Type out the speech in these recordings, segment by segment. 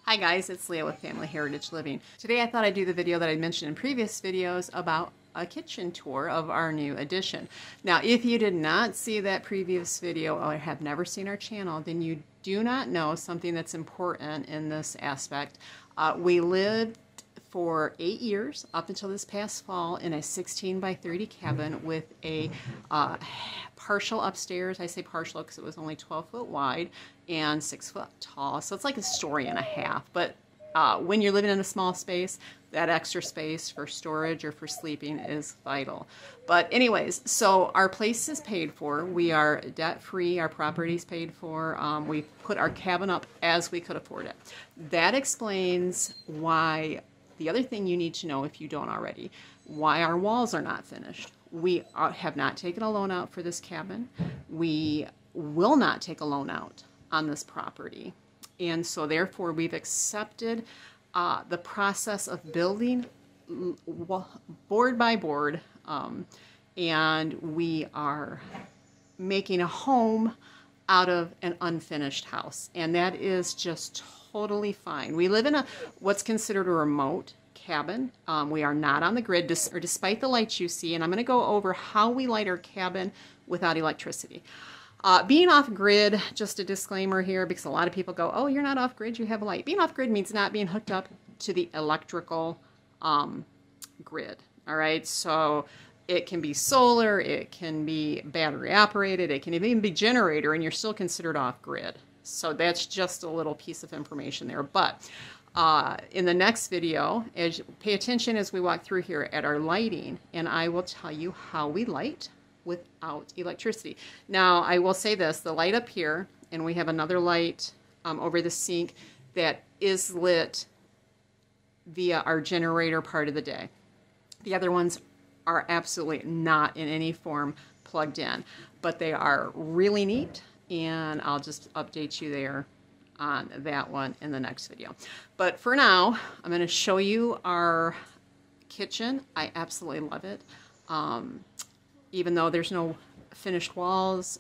Hi guys, it's Leah with Family Heritage Living. Today I thought I'd do the video that I mentioned in previous videos about a kitchen tour of our new addition. Now, if you did not see that previous video or have never seen our channel, then you do not know something that's important in this aspect. We lived for 8 years up until this past fall in a 16 by 30 cabin with a partial upstairs. I say partial because it was only 12 foot wide and 6 foot tall, so it's like a story and a half. But when you're living in a small space, that extra space for storage or for sleeping is vital. But anyways, so our place is paid for. We are debt free. Our property is paid for. We put our cabin up as we could afford it. That explains why. The other thing you need to know, if you don't already, why our walls are not finished. We have not taken a loan out for this cabin. We will not take a loan out on this property. And so therefore we've accepted the process of building board by board, and we are making a home out of an unfinished house, and that is just totally fine. We live in what's considered a remote cabin. We are not on the grid, despite the lights you see, and I'm going to go over how we light our cabin without electricity. Being off grid, just a disclaimer here, because a lot of people go, oh, you're not off grid, you have a light. Being off grid means not being hooked up to the electrical grid. All right, so it can be solar, it can be battery operated, it can even be generator, and you're still considered off grid. So that's just a little piece of information there. But in the next video, pay attention as we walk through here at our lighting, and I will tell you how we light without electricity. Now, I will say this, the light up here, and we have another light over the sink that is lit via our generator part of the day. The other ones are absolutely not in any form plugged in, but they are really neat, and I'll just update you there on that one in the next video. But for now, I'm going to show you our kitchen. I absolutely love it. Even though there's no finished walls,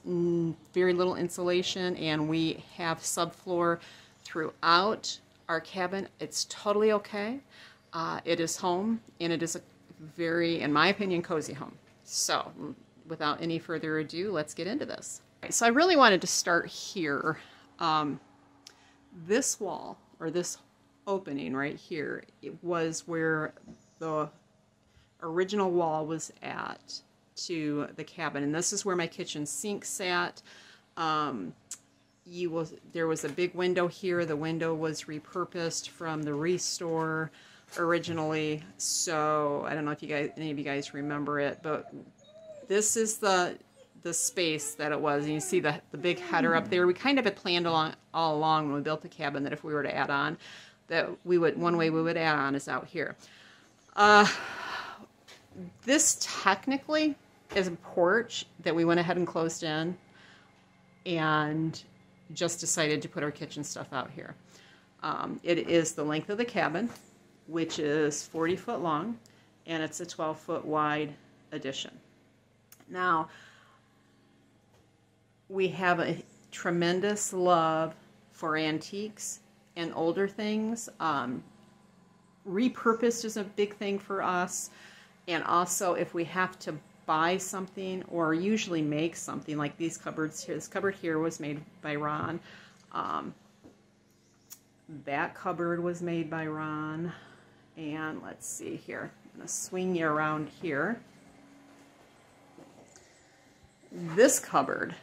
very little insulation, and we have subfloor throughout our cabin, it's totally okay. It is home, and it is a very, in my opinion, cozy home. So without any further ado, let's get into this. So I really wanted to start here. This wall, or this opening right here, it was where the original wall was at to the cabin, and this is where my kitchen sink sat. There was a big window here. The window was repurposed from the Restore originally, so I don't know if any of you guys remember it, but this is the space that it was, and you see the big header up there. We kind of had planned all along when we built the cabin that if we were to add on, that one way we would add on is out here. This technically is a porch that we went ahead and closed in and just decided to put our kitchen stuff out here. It is the length of the cabin, which is 40 foot long, and it's a 12 foot wide addition. Now, we have a tremendous love for antiques and older things. Repurposed is a big thing for us, and also if we have to buy something or usually make something, like these cupboards here. This cupboard here was made by Ron. That cupboard was made by Ron. And let's see here. I'm going to swing you around here. This cupboard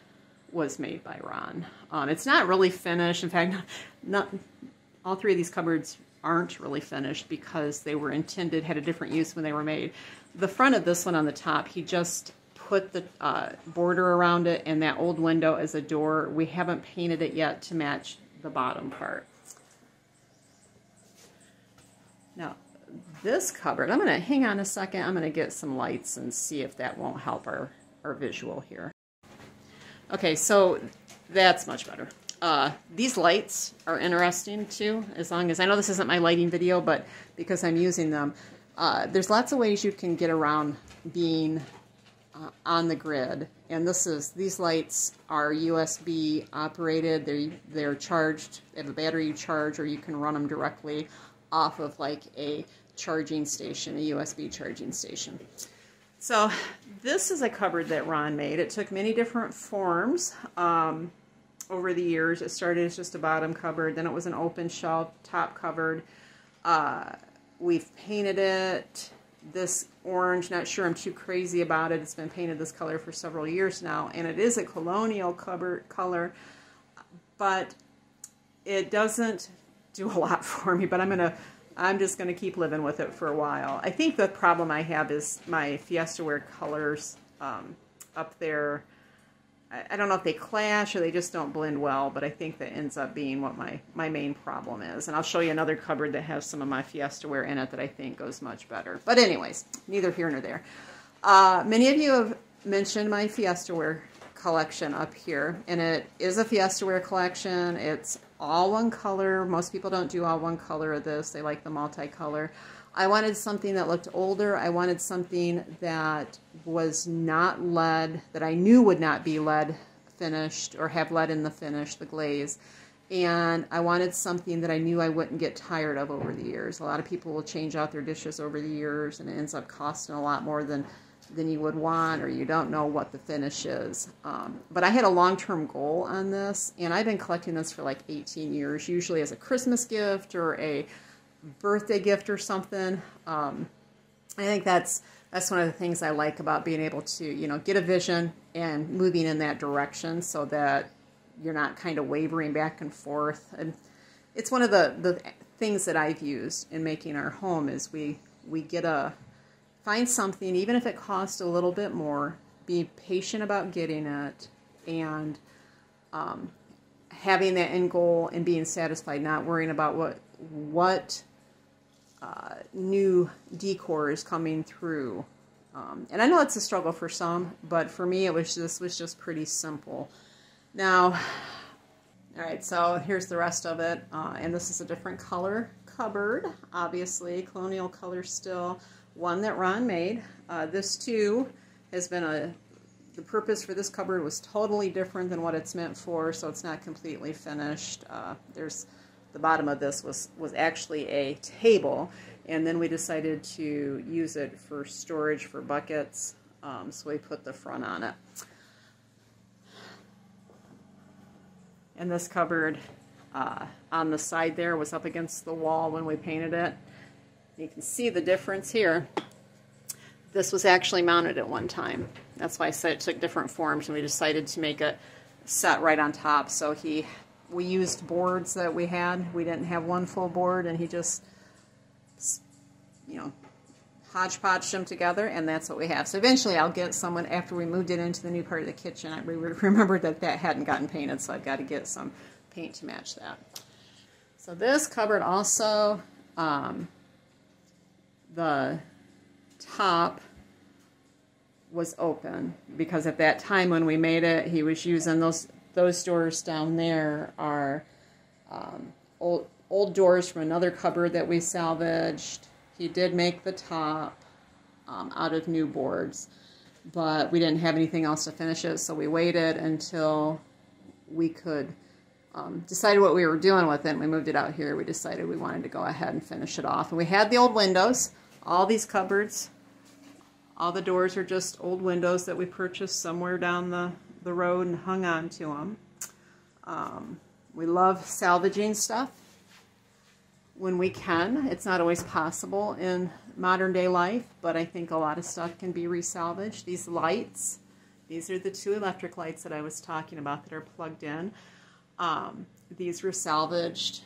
was made by Ron. It's not really finished. In fact, not all three of these cupboards aren't really finished because they were intended, had a different use when they were made. The front of this one on the top, he just put the border around it, and that old window as a door. We haven't painted it yet to match the bottom part. Now, this cupboard, I'm going to hang on a second. I'm going to get some lights and see if that won't help our visual here. Okay, so that's much better. These lights are interesting too, as long as, I know this isn't my lighting video, but because I'm using them, there's lots of ways you can get around being on the grid. And these lights are USB operated. They're charged. They have a battery you charge, or you can run them directly off of like a charging station, a USB charging station. So this is a cupboard that Ron made. It took many different forms over the years. It started as just a bottom cupboard, then it was an open shelf top cupboard. We've painted it this orange. Not sure I'm too crazy about it. It's been painted this color for several years now, and it is a colonial cupboard color, but it doesn't do a lot for me. But I'm just gonna keep living with it for a while. I think the problem I have is my Fiestaware colors up there. I don't know if they clash or they just don't blend well, but I think that ends up being what my main problem is. And I'll show you another cupboard that has some of my Fiestaware in it that I think goes much better. But anyways, neither here nor there. Many of you have mentioned my Fiestaware collection up here, and it is a Fiestaware collection. It's all one color. Most people don't do all one color of this. They like the multicolor. I wanted something that looked older. I wanted something that was not lead, that I knew would not be lead finished or have lead in the finish, the glaze. And I wanted something that I knew I wouldn't get tired of over the years. A lot of people will change out their dishes over the years, and it ends up costing a lot more than you would want, or you don't know what the finish is. But I had a long-term goal on this, and I've been collecting this for like 18 years, usually as a Christmas gift or a birthday gift or something. I think that's one of the things I like about being able to, you know, get a vision and moving in that direction so that you're not kind of wavering back and forth. And it's one of the things that I've used in making our home is we find something, even if it costs a little bit more, be patient about getting it, and having that end goal and being satisfied, not worrying about what new decor is coming through. And I know it's a struggle for some, but for me this was just pretty simple. Now, all right, so here's the rest of it, and this is a different color cupboard, obviously, colonial color still, one that Ron made. This too has been the purpose for this cupboard was totally different than what it's meant for, so it's not completely finished. The bottom of this was actually a table, and then we decided to use it for storage for buckets, so we put the front on it. And this cupboard on the side there was up against the wall when we painted it. You can see the difference here. This was actually mounted at one time. That's why I said it took different forms, and we decided to make it set right on top. So we used boards that we had. We didn't have one full board, and he just, you know, hodgepodged them together, and that's what we have. So eventually I'll get someone, after we moved it into the new part of the kitchen, I remembered that hadn't gotten painted, so I've got to get some paint to match that. So this cupboard also, the top was open because at that time when we made it, he was using those doors down there are old doors from another cupboard that we salvaged. He did make the top out of new boards, but we didn't have anything else to finish it, so we waited until we could decide what we were doing with it, and we moved it out here. We decided we wanted to go ahead and finish it off. And we had the old windows. All these cupboards, all the doors are just old windows that we purchased somewhere down the road and hung on to them. We love salvaging stuff when we can. It's not always possible in modern day life, but I think a lot of stuff can be resalvaged. These lights, these are the 2 electric lights that I was talking about that are plugged in. These were salvaged,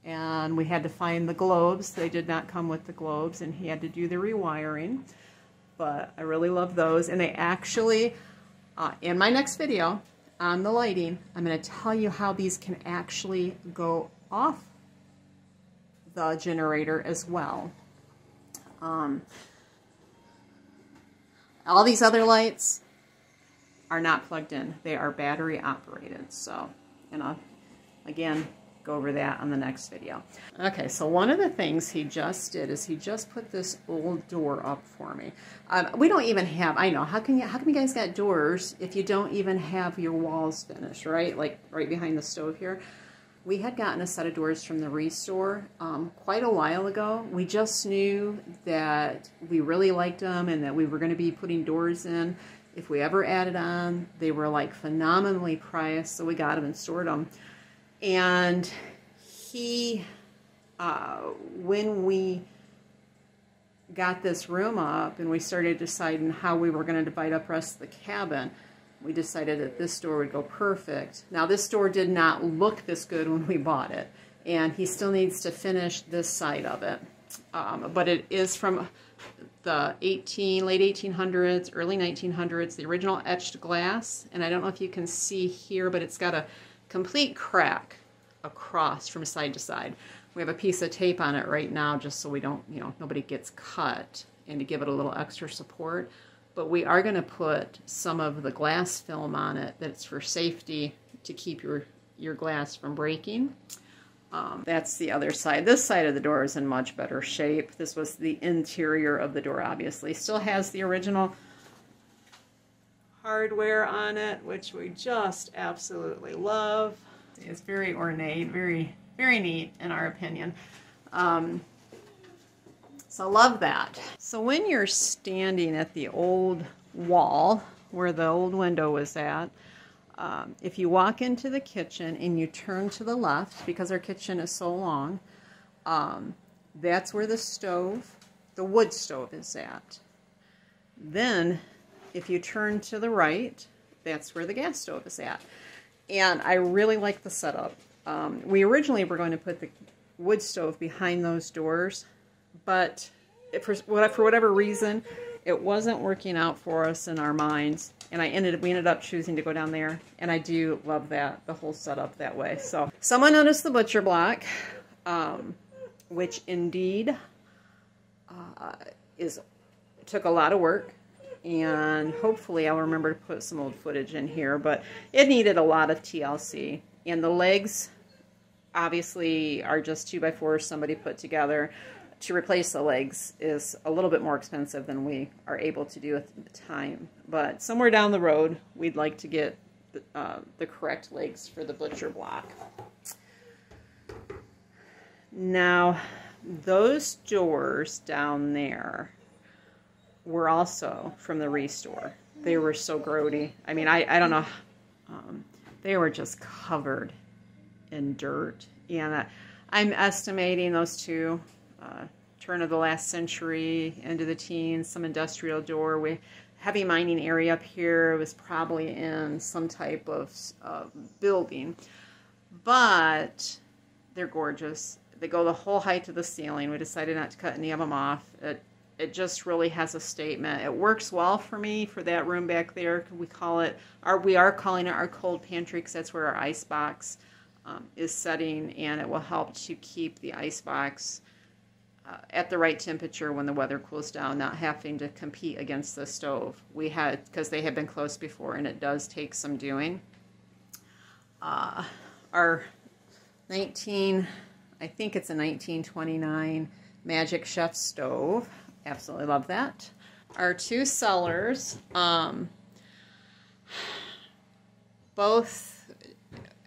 and we had to find the globes. They did not come with the globes, and he had to do the rewiring, but I really love those. And they actually, in my next video on the lighting, I'm going to tell you how these can actually go off the generator as well. All these other lights are not plugged in. They are battery operated. So, again, go over that on the next video. Okay, so one of the things he just did is he just put this old door up for me. We don't even have, I know, how come you guys got doors if you don't even have your walls finished, right? Like right behind the stove here. We had gotten a set of doors from the Restore quite a while ago. We just knew that we really liked them and that we were going to be putting doors in. If we ever added on, they were like phenomenally priced, so we got them and stored them. And he, when we got this room up and we started deciding how we were going to divide up the rest of the cabin, we decided that this door would go perfect. Now, this door did not look this good when we bought it, and he still needs to finish this side of it. But it is from the late 1800s, early 1900s, the original etched glass. And I don't know if you can see here, but it's got a complete crack across from side to side. We have a piece of tape on it right now just so we don't, nobody gets cut, and to give it a little extra support. But we are going to put some of the glass film on it that's for safety to keep your glass from breaking. That's the other side. This side of the door is in much better shape. This was the interior of the door, obviously. Still has the original hardware on it, which we just absolutely love. It's very ornate, very, very neat in our opinion. So love that. So when you're standing at the old wall where the old window was at, if you walk into the kitchen and you turn to the left, because our kitchen is so long, that's where the stove, the wood stove, is at. Then if you turn to the right, that's where the gas stove is at. And I really like the setup. We originally were going to put the wood stove behind those doors, but for whatever reason, it wasn't working out for us in our minds, and we ended up choosing to go down there, and I do love that, the whole setup that way. So someone noticed the butcher block, which indeed took a lot of work, and hopefully I'll remember to put some old footage in here, but it needed a lot of TLC, and the legs obviously are just 2x4s somebody put together. To replace the legs is a little bit more expensive than we are able to do at the time. But somewhere down the road, we'd like to get the correct legs for the butcher block. Now, those doors down there were also from the Restore. They were so grody. I mean, I don't know. They were just covered in dirt. And I'm estimating those two, turn of the last century into the teens, some industrial door. Heavy mining area up here. It was probably in some type of building. But they're gorgeous. They go the whole height to the ceiling. We decided not to cut any of them off. It just really has a statement. It works well for me for that room back there. We are calling it our cold pantry because that's where our ice box is setting, and it will help to keep the ice box at the right temperature when the weather cools down, not having to compete against the stove. Because they have been close before, and it does take some doing. Our I think it's a 1929 Magic Chef stove. Absolutely love that. Our two cellars, both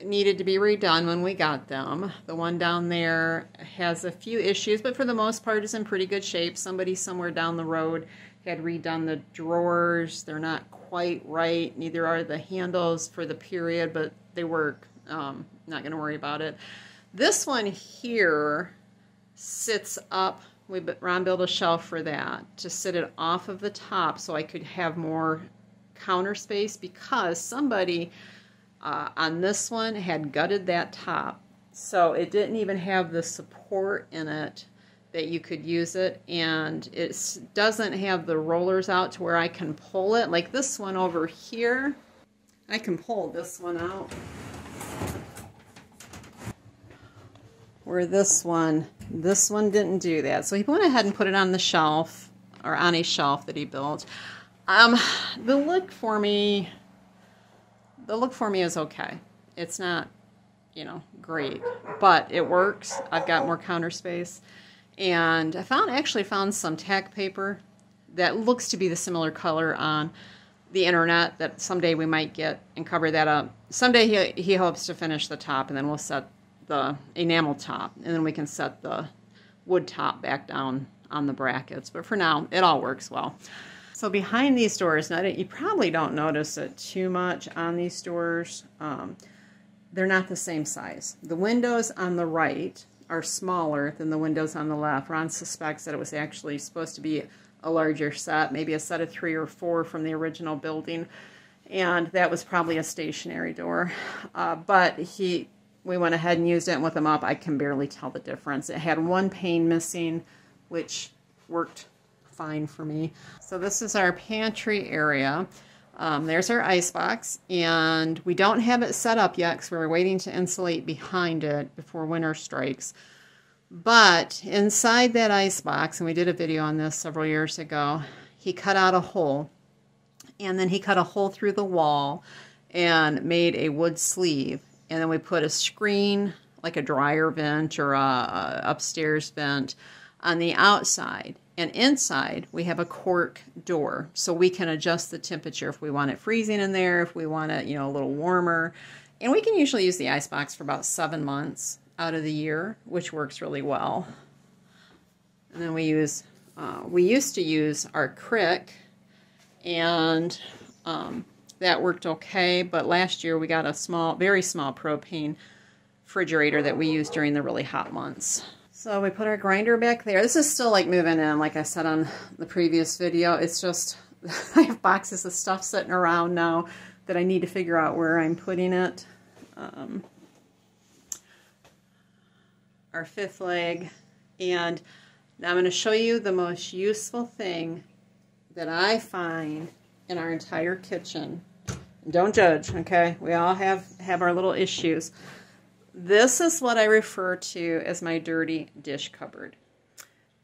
needed to be redone when we got them. The one down there has a few issues, but for the most part is in pretty good shape. Somebody somewhere down the road had redone the drawers. They're not quite right. Neither are the handles for the period, but they work. Not going to worry about it. This one here sits up. Ron built a shelf for that to sit it off of the top so I could have more counter space, because somebody on this one had gutted that top, so it didn't even have the support in it that you could use it, and it doesn't have the rollers out to where I can pull it. Like this one over here, I can pull this one out, where this one didn't do that. So he went ahead and put it on the shelf, or on a shelf that he built. The look for me is okay. It's not you know, great, but it works. I've got more counter space. And I actually found some tack paper that looks to be the similar color on the internet that someday we might get and cover that up. Someday he hopes to finish the top, and then we'll set the enamel top, and then we can set the wood top back down on the brackets. But for now, it all works well. So behind these doors, now you probably don't notice it too much on these doors. They're not the same size. The windows on the right are smaller than the windows on the left. Ron suspects that it was actually supposed to be a larger set, maybe a set of 3 or 4 from the original building, and that was probably a stationary door. But we went ahead and used it, and with them up, I can barely tell the difference. It had one pane missing, which worked fine for me. So this is our pantry area. There's our icebox, and we don't have it set up yet because we're waiting to insulate behind it before winter strikes. But inside that icebox, and we did a video on this several years ago, he cut out a hole, and then he cut a hole through the wall and made a wood sleeve, and then we put a screen, like a dryer vent or a upstairs vent, on the outside. And inside, we have a cork door, so we can adjust the temperature if we want it freezing in there, if we want it, you know, a little warmer. And we can usually use the icebox for about 7 months out of the year, which works really well. And then we used to use our crick, and that worked okay. But last year we got a very small propane refrigerator that we used during the really hot months. So we put our grinder back there. This is still like moving in, like I said on the previous video. It's just, I have boxes of stuff sitting around now that I need to figure out where I'm putting it. Our 5th leg. And now I'm going to show you the most useful thing that I find in our entire kitchen. Don't judge, okay? We all have our little issues. This is what I refer to as my dirty dish cupboard.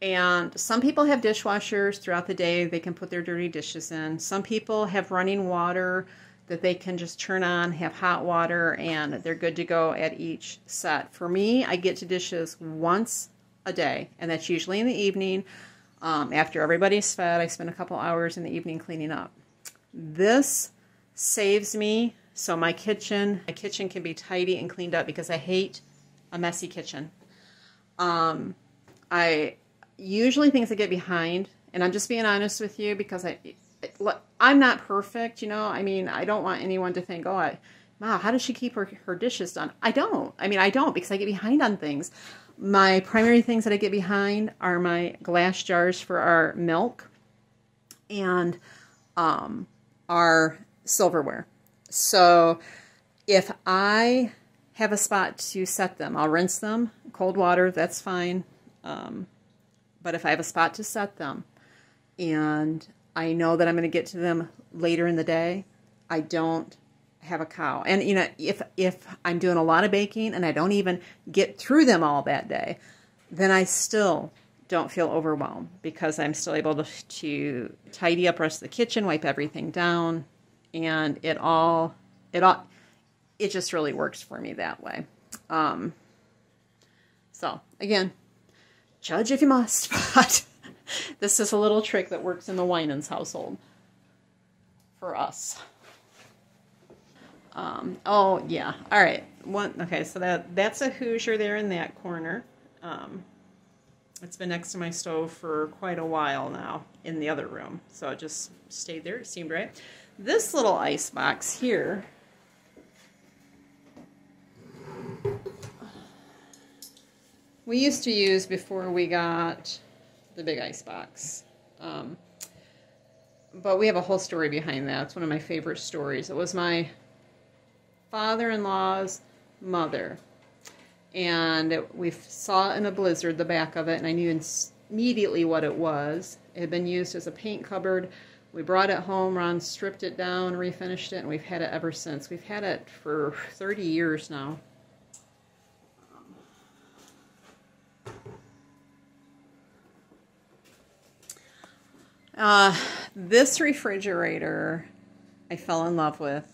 And some people have dishwashers throughout the day. They can put their dirty dishes in. Some people have running water that they can just turn on, have hot water, and they're good to go at each set. For me, I get to dishes once a day, and that's usually in the evening. After everybody's fed, I spend a couple hours in the evening cleaning up. This saves me. So my kitchen can be tidy and cleaned up because I hate a messy kitchen. I usually things that get behind, and I'm just being honest with you because I'm not perfect, you know. I mean, I don't want anyone to think, oh, wow, how does she keep her dishes done? I don't because I get behind on things. My primary things that I get behind are my glass jars for our milk and our silverware. So if I have a spot to set them, I'll rinse them, cold water, that's fine. But if I have a spot to set them and I know that I'm going to get to them later in the day, I don't have a cow. And, you know, if I'm doing a lot of baking and I don't even get through them all that day, then I still don't feel overwhelmed because I'm still able to tidy up the rest of the kitchen, wipe everything down, and it just really works for me that way. So again, judge if you must, but this is a little trick that works in the Winans household for us. Oh yeah, all right. Okay, so that's a Hoosier there in that corner. It's been next to my stove for quite a while now in the other room, so it just stayed there. It seemed right. This little ice box here we used to use before we got the big ice box. But we have a whole story behind that. It's one of my favorite stories. It was my father-in-law's mother. And we saw in a blizzard the back of it, and I knew immediately what it was. It had been used as a paint cupboard. We brought it home, Ron stripped it down, refinished it, and we've had it ever since. We've had it for 30 years now. This refrigerator I fell in love with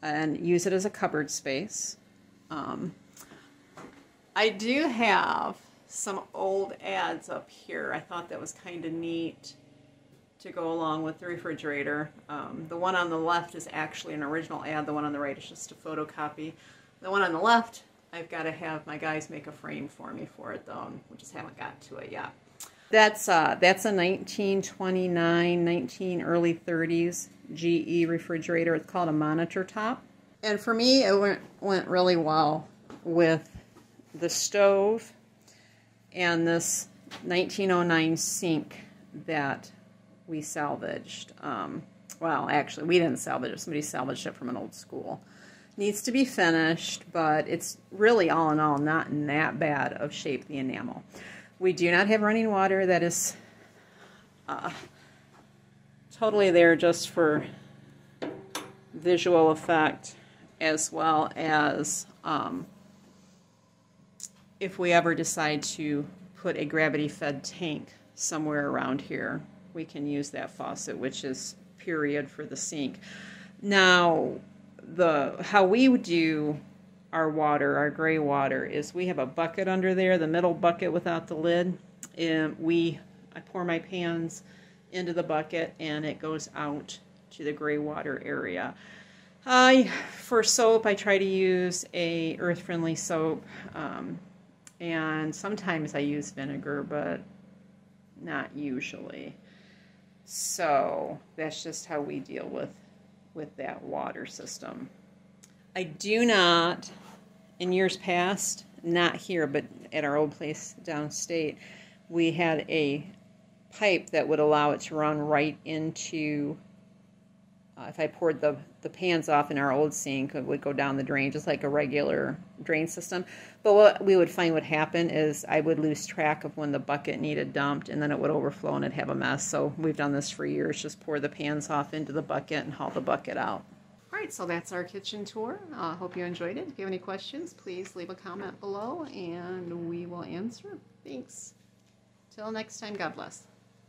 and use it as a cupboard space. I do have some old ads up here. I thought that was kind of neat to go along with the refrigerator. The one on the left is actually an original ad. The one on the right is just a photocopy. The one on the left, I've got to have my guys make a frame for me for it, though. We just haven't got to it yet. That's a 1929, early 30s GE refrigerator. It's called a monitor top. And for me, it went really well with the stove and this 1909 sink that we salvaged. Well, actually, we didn't salvage it. Somebody salvaged it from an old school. Needs to be finished, but it's really, all in all, not in that bad of shape, the enamel. We do not have running water. That is totally there just for visual effect, as well as if we ever decide to put a gravity-fed tank somewhere around here, we can use that faucet, which is period for the sink. Now, how we would do our water, our gray water, is we have a bucket under there, the middle bucket without the lid, and I pour my pans into the bucket and it goes out to the gray water area. For soap, I try to use a earth-friendly soap, and sometimes I use vinegar, but not usually. So that's just how we deal with that water system. I do not, in years past, not here, but at our old place downstate, we had a pipe that would allow it to run right into, if I poured the pans off in our old sink, it would go down the drain just like a regular drain system. But what we would find would happen is I would lose track of when the bucket needed dumped, and then it would overflow and it'd have a mess. So we've done this for years, just pour the pans off into the bucket and haul the bucket out. All right, so that's our kitchen tour. I hope you enjoyed it. If you have any questions, please leave a comment below and we will answer. Thanks. Till next time, God bless.